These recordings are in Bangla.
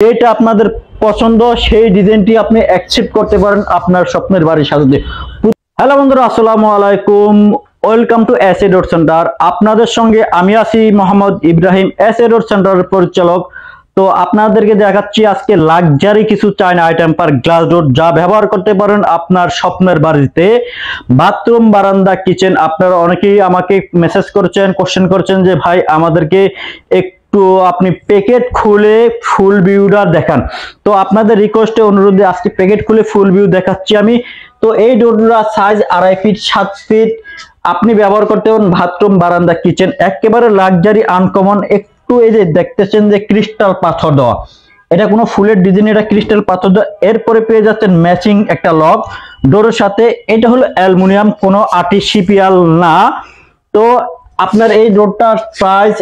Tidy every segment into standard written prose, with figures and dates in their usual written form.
যেটা আপনাদের পছন্দ সেই ডিজাইনটি আপনি অ্যাকসেপ্ট করতে পারেন আপনার স্বপ্নের বাড়ি সাজাতে। হ্যালো বন্ধুরা, আসসালামু আলাইকুম, welcome to S A dot centre. আপনাদের সঙ্গে আমি আছি Mohammad Ibrahim, S A dot সেন্টারের পরিচালক। তো আপনাদেরকে দেখাচ্ছি আজকে লাক্সারি কিছু চায়না আইটেম পার গ্লাস ডোর, যা ব্যবহার করতে পারেন আপনার স্বপ্নের বাড়িতে। বাথরুম, বারান্দা, কিচেন। আপনারা অনেকেই আমাকে মেসেজ করছেন, কোশ্চেন করছেন যে ভাই আমাদেরকে একটু আপনি প্যাকেট খুলে ফুল ভিউটা দেখান। তো আপনাদের রিকোয়েস্টে অনুরোধে আজকে প্যাকেট খুলে ফুল ভিউ দেখাচ্ছি আমি। তো এই ডোরগুলোর সাইজ 2.5 ফিট 7 ফিট আপনি ব্যবহার করতে পারেন বাথরুম, বারান্দা, কিচেন। একেবারে লাক্সারি আনকমন। একটু এই যে দেখতেছেন যে ক্রিস্টাল পাথর দেওয়া, এটা কোনো ফুলের ডিজাইন, এটা ক্রিস্টাল পাথর দেওয়া। এরপরে পেয়ে যাচ্ছেন ম্যাচিং একটা লক ডোরের সাথে। এটা হলো অ্যালুমিনিয়াম, কোনো আর্টিফিশিয়াল না। তো আপনার এই ডোরটার প্রাইস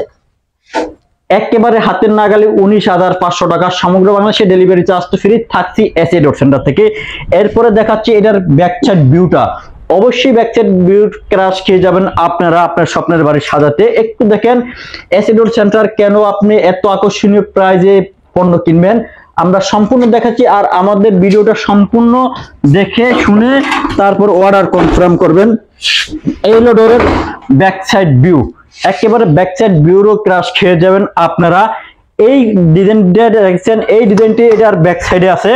একেবারে হাতের নাগালে 19,500 টাকা। সমগ্র বাংলাদেশে ডেলিভারি চার্জ তো ফ্রি থাকছি এস এ ডট সেন্টার থেকে। এরপরে দেখাচ্ছি এটার ব্যাকসাইড ভিউটা। অবশ্যই ব্যাকসাইড ভিউ ক্রাশ খেয়ে যাবেন আপনারা আপনার স্বপ্নের বাড়ি সাজাতে। একটু দেখেন এস এ ডট সেন্টার কেন আপনি এত আকর্ষণীয় প্রাইজে পণ্য কিনবেন, আমরা সম্পূর্ণ দেখাচ্ছি। আর আমাদের ভিডিওটা সম্পূর্ণ দেখে শুনে তারপর অর্ডার কনফার্ম করবেন। এই হলো ডোরের ব্যাকসাইড ভিউ, একেবারে ব্যাকসাইড ভিউরও ক্রাশ খেয়ে যাবেন আপনারা। এই ডিজাইনটা দেখছেন, এই ডিজাইনটি এটার ব্যাক সাইডে আছে।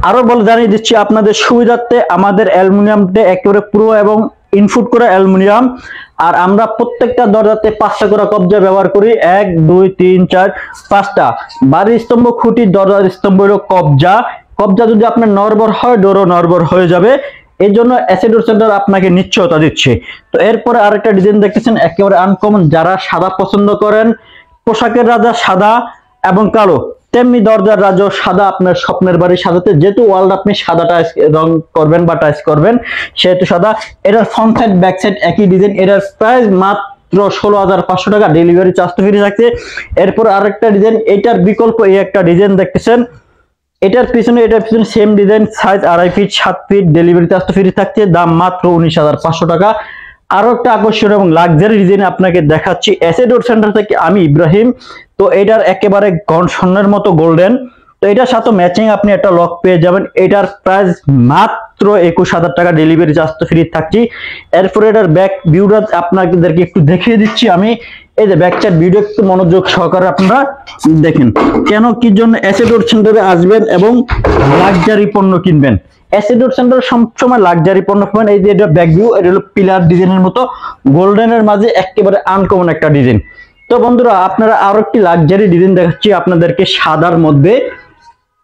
আরো বলে জানিয়ে দিচ্ছি আপনাদের সুবিধার্থে, আমাদের অ্যালুমিনিয়ামটা একেবারে পুরো এবং ইনপুট করা অ্যালুমিনিয়াম। আর আমরা প্রত্যেকটা দরজাতে 5টা করে কবজা ব্যবহার করি। 1 2 3 4 5টা। বাড়ির স্তম্ভ, খুঁটি, দরজার স্তম্ভ হলো কবজা। কবজা যদি আপনার নড়বড় হয়, ডোরও নড়বড় হয়ে যাবে। এই জন্য এস এ ডট সেন্টার আপনাকে নিশ্চয়তা দিচ্ছে। তো এরপরে আরেকটা ডিজাইন দেখতেছেন, একেবারে আনকমন। যারা সাদা পছন্দ করেন, পোশাকের রাজা সাদা এবং কালো, তেমনি দরজার রাজা সাদা আপনার স্বপ্নের বাড়ি সাজাতে। যেহেতু ওয়াল আপনি সাদা টাইস রং করবেন বা টাইস করবেন, সেহেতু সাদা। এটার ফ্রন্ট সাইড ব্যাক সাইড একই ডিজাইন। এটার প্রাইস মাত্র 16,500 টাকা, ডেলিভারি চার্জ তো ফ্রি থাকছে। এরপর আরেকটা ডিজাইন, এটার বিকল্প এই একটা ডিজাইন দেখতেছেন। এটার পিছনে same design, size 2.5 feet 7 feet, delivery charge তো ফ্রি থাকছে। দাম মাত্র 19,500 টাকা। আরো একটা আকর্ষণীয় এবং লাক্সারি ডিজাইন আপনাকে দেখাচ্ছি এস এ ডট সেন্টার থেকে আমি ইব্রাহিম। তো এটার একেবারে স্বর্ণের মতো গোল্ডেন। তো এটার সাথে ম্যাচিং আপনি একটা লক পেয়ে যাবেন। এটার প্রাইস মাত্র 21,000 টাকা, ডেলিভারি চার্জ তো ফ্রি থাকছি। এরপরে এটার ব্যাক ভিউটা আপনাদেরকে একটু দেখিয়ে দিচ্ছি আমি। এই যে ব্যাক সাইড ভিডিও একটু মনোযোগ সহকারে আপনারা দেখেন, কেন কি জন্য এস এ ডট সেন্টারে আসবেন এবং লাক্সারি পণ্য কিনবেন। এস এ ডট সেন্টার সবসময় লাক্সারি পণ্য পাবেন। এই যে এটা ব্যাক ভিউ, এটা হলো পিলার ডিজাইনের মতো গোল্ডেনের মাঝে একেবারে আনকমন একটা ডিজাইন। তো বন্ধুরা, আপনারা আরো একটি লাক্সারি ডিজাইন দেখাচ্ছি আপনাদেরকে সাদার মধ্যে,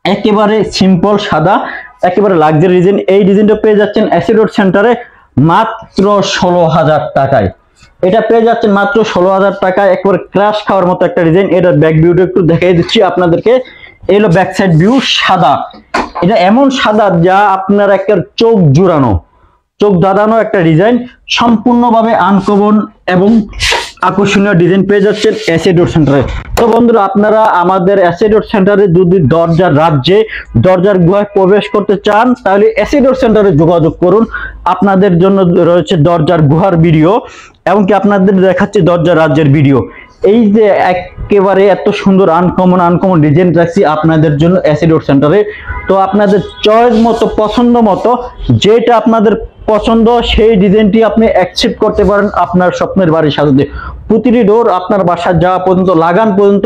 একেবারে সিম্পল সাদা, একেবারে লাক্সারি ডিজাইন। এই ডিজাইনটা পেয়ে যাচ্ছেন এস এ ডট সেন্টারে মাত্র 16,000 টাকায়। এটা পেয়ে যাচ্ছেন মাত্র 16,000 টাকায়, একবারে ক্রাশ খাওয়ার মতো একটা ডিজাইন। এটার ব্যাক ভিউটা একটু দেখিয়ে দিচ্ছি আপনাদেরকে। এই হলো ব্যাক সাইড ভিউ সাদা। এটা এমন সাদা যা আপনার একটা চোখ জুড়ানো, চোখ দাঁড়ানো একটা ডিজাইন, সম্পূর্ণভাবে আনকমন এবং আকর্ষণীয় ডিজাইন পেয়ে যাচ্ছেন এস এ ডট সেন্টারে। তো বন্ধুরা, আপনারা আমাদের এস এ ডট সেন্টারে যদি দরজার রাজ্যে দরজার গুহায় প্রবেশ করতে চান, তাহলে এস এ ডট সেন্টারে যোগাযোগ করুন। আপনাদের জন্য রয়েছে দরজার গুহার ভিডিও, এমনকি আপনাদের দেখাচ্ছি দরজার রাজ্যের ভিডিও। এই যে একেবারে এত সুন্দর আনকমন ডিজাইন রাখছি আপনাদের জন্য এস এ ডট সেন্টারে। তো আপনাদের চয়েস মতো, পছন্দ মতো, যেটা আপনাদের পছন্দ সেই ডিজাইনটি আপনি অ্যাকসেপ্ট করতে পারেন আপনার স্বপ্নের বাড়ি সাজাতে। প্রতিটি ডোর আপনার বাসা যাওয়া পর্যন্ত, লাগান পর্যন্ত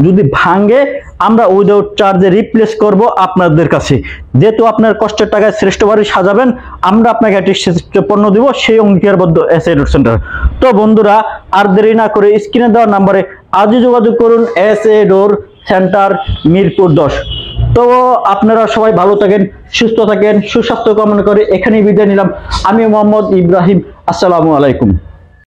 যদি ভাঙে, আমরা উইদাউট চার্জে রিপ্লেস করব আপনাদের কাছে। যেহেতু আপনার কষ্টের টাকায় শ্রেষ্ঠ বাড়ি সাজাবেন, আমরা আপনাকে একটি শ্রেষ্ঠ পণ্য দিব, সেই অঙ্গীকারবদ্ধ এস এ ডট সেন্টার। তো বন্ধুরা, আর দেরি না করে স্ক্রিনে দেওয়া নাম্বারে আজই যোগাযোগ করুন, S A dot centre, Mirpur 10। তো আপনারা সবাই ভালো থাকেন, সুস্থ থাকেন, সুস্বাস্থ্য কামনা করে এখানেই বিদায় নিলাম। আমি মোহাম্মদ ইব্রাহিম, আসসালামু আলাইকুম।